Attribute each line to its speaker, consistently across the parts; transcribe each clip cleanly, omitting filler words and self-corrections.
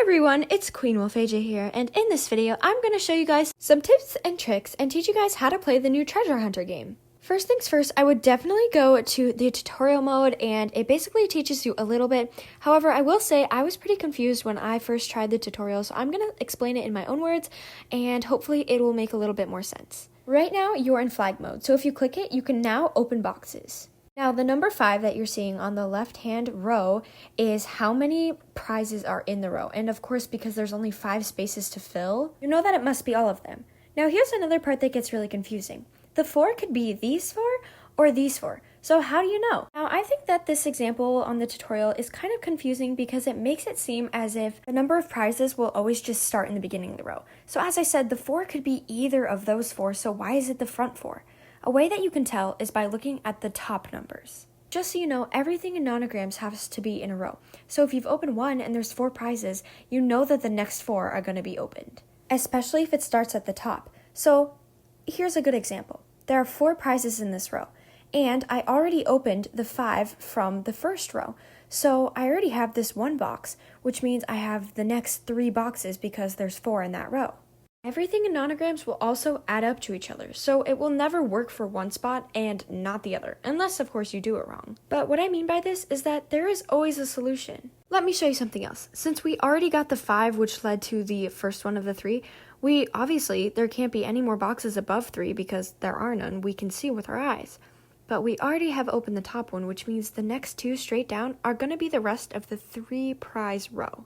Speaker 1: everyone, it's Queen Wolf AJ here, and in this video, I'm going to show you guys some tips and tricks and teach you guys how to play the new treasure hunter game. First things first, I would definitely go to the tutorial mode, and it basically teaches you a little bit. However, I will say I was pretty confused when I first tried the tutorial, so I'm going to explain it in my own words, and hopefully it will make a little bit more sense. Right now, you're in flag mode, so if you click it, you can now open boxes. Now, the number 5 that you're seeing on the left-hand row is how many prizes are in the row. And of course, because there's only 5 spaces to fill, you know that it must be all of them. Now, here's another part that gets really confusing. The 4 could be these 4 or these 4. So how do you know? Now, I think that this example on the tutorial is kind of confusing because it makes it seem as if the number of prizes will always just start in the beginning of the row. So as I said, the 4 could be either of those 4, so why is it the front 4? A way that you can tell is by looking at the top numbers. Just so you know, everything in Nonagrams has to be in a row. So if you've opened 1 and there's 4 prizes, you know that the next 4 are going to be opened, especially if it starts at the top. So here's a good example. There are 4 prizes in this row, and I already opened the 5 from the first row. So I already have this 1 box, which means I have the next 3 boxes because there's 4 in that row. Everything in Nonagrams will also add up to each other, so it will never work for one spot and not the other, unless of course you do it wrong. But what I mean by this is that there is always a solution. Let me show you something else. Since we already got the 5, which led to the first one of the 3, there can't be any more boxes above 3 because there are none we can see with our eyes. But we already have opened the top one, which means the next 2 straight down are going to be the rest of the 3 prize row.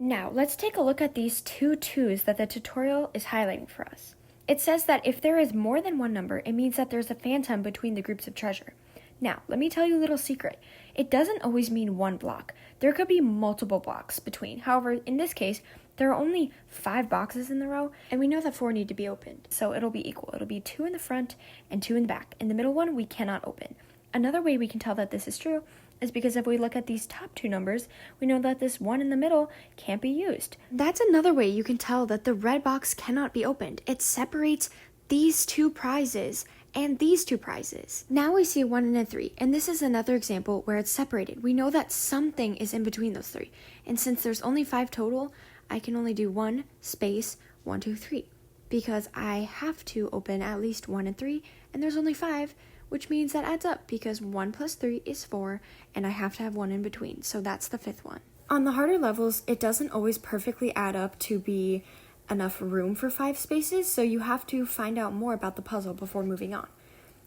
Speaker 1: Now, let's take a look at these 2 2s that the tutorial is highlighting for us. It says that if there is more than one number, it means that there's a phantom between the groups of treasure. Now, let me tell you a little secret. It doesn't always mean one block. There could be multiple blocks between. However, in this case, there are only 5 boxes in the row, and we know that 4 need to be opened. So it'll be equal. It'll be 2 in the front and 2 in the back. And the middle one, we cannot open. Another way we can tell that this is true is because if we look at these top 2 numbers, we know that this 1 in the middle can't be used. That's another way you can tell that the red box cannot be opened. It separates these 2 prizes and these 2 prizes. Now we see a 1 and a 3, and this is another example where it's separated. We know that something is in between those 3, and since there's only 5 total, I can only do 1 space 1 2 3 because I have to open at least 1 and 3, and there's only 5, which means that adds up because 1 plus 3 is 4, and I have to have 1 in between, so that's the 5th one. On the harder levels, it doesn't always perfectly add up to be enough room for 5 spaces, so you have to find out more about the puzzle before moving on.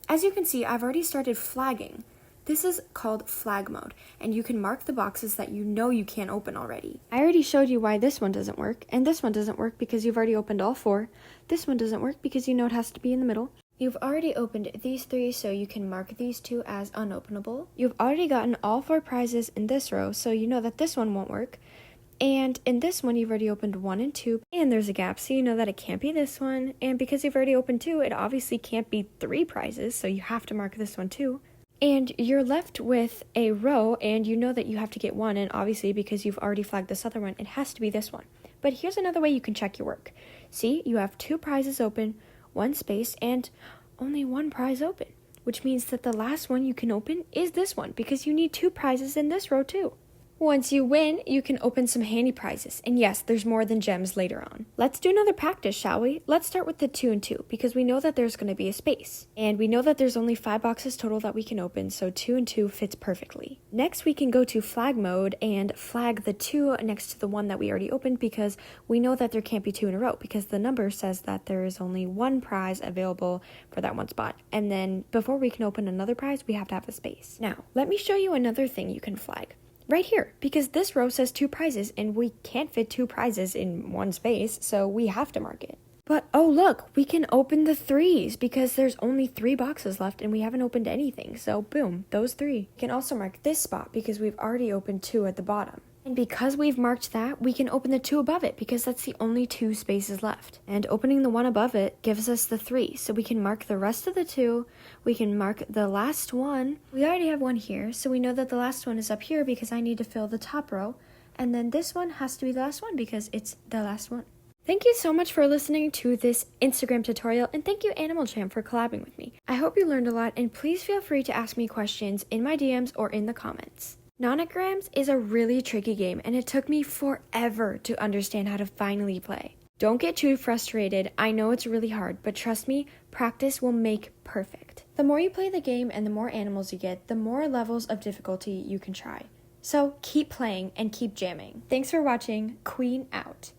Speaker 1: As you can see, I've already started flagging. This is called flag mode, and you can mark the boxes that you know you can't open already. I already showed you why this one doesn't work, and this one doesn't work because you've already opened all 4. This one doesn't work because you know it has to be in the middle. You've already opened these 3, so you can mark these 2 as unopenable. You've already gotten all 4 prizes in this row, so you know that this one won't work. And in this one, you've already opened 1 and 2, and there's a gap, so you know that it can't be this one. And because you've already opened 2, it obviously can't be 3 prizes, so you have to mark this one too. And you're left with a row, and you know that you have to get 1, and obviously because you've already flagged this other one, it has to be this one. But here's another way you can check your work. See, you have 2 prizes open, 1 space, and only 1 prize open, which means that the last one you can open is this one because you need 2 prizes in this row too. Once you win, you can open some handy prizes, and yes, there's more than gems later on. Let's do another practice, shall we? Let's start with the 2 and 2 because we know that there's going to be a space, and we know that there's only 5 boxes total that we can open, so 2 and 2 fits perfectly. Next, we can go to flag mode and flag the 2 next to the one that we already opened because we know that there can't be 2 in a row because the number says that there is only 1 prize available for that 1 spot, and then before we can open another prize, we have to have a space. Now, let me show you another thing you can flag. Right here, because this row says 2 prizes, and we can't fit 2 prizes in 1 space, so we have to mark it. But, oh look, we can open the 3s, because there's only 3 boxes left, and we haven't opened anything, so boom, those 3. We can also mark this spot, because we've already opened 2 at the bottom. And because we've marked that, we can open the 2 above it, because that's the only 2 spaces left. And opening the 1 above it gives us the 3, so we can mark the rest of the 2, we can mark the last one. We already have 1 here, so we know that the last one is up here because I need to fill the top row. And then this one has to be the last one because it's the last one. Thank you so much for listening to this Instagram tutorial, and thank you Animal Jam for collabing with me. I hope you learned a lot, and please feel free to ask me questions in my DMs or in the comments. Nonagrams is a really tricky game, and it took me forever to understand how to finally play. Don't get too frustrated. I know it's really hard, but trust me, practice will make perfect. The more you play the game and the more animals you get, the more levels of difficulty you can try. So keep playing and keep jamming. Thanks for watching. Queen out.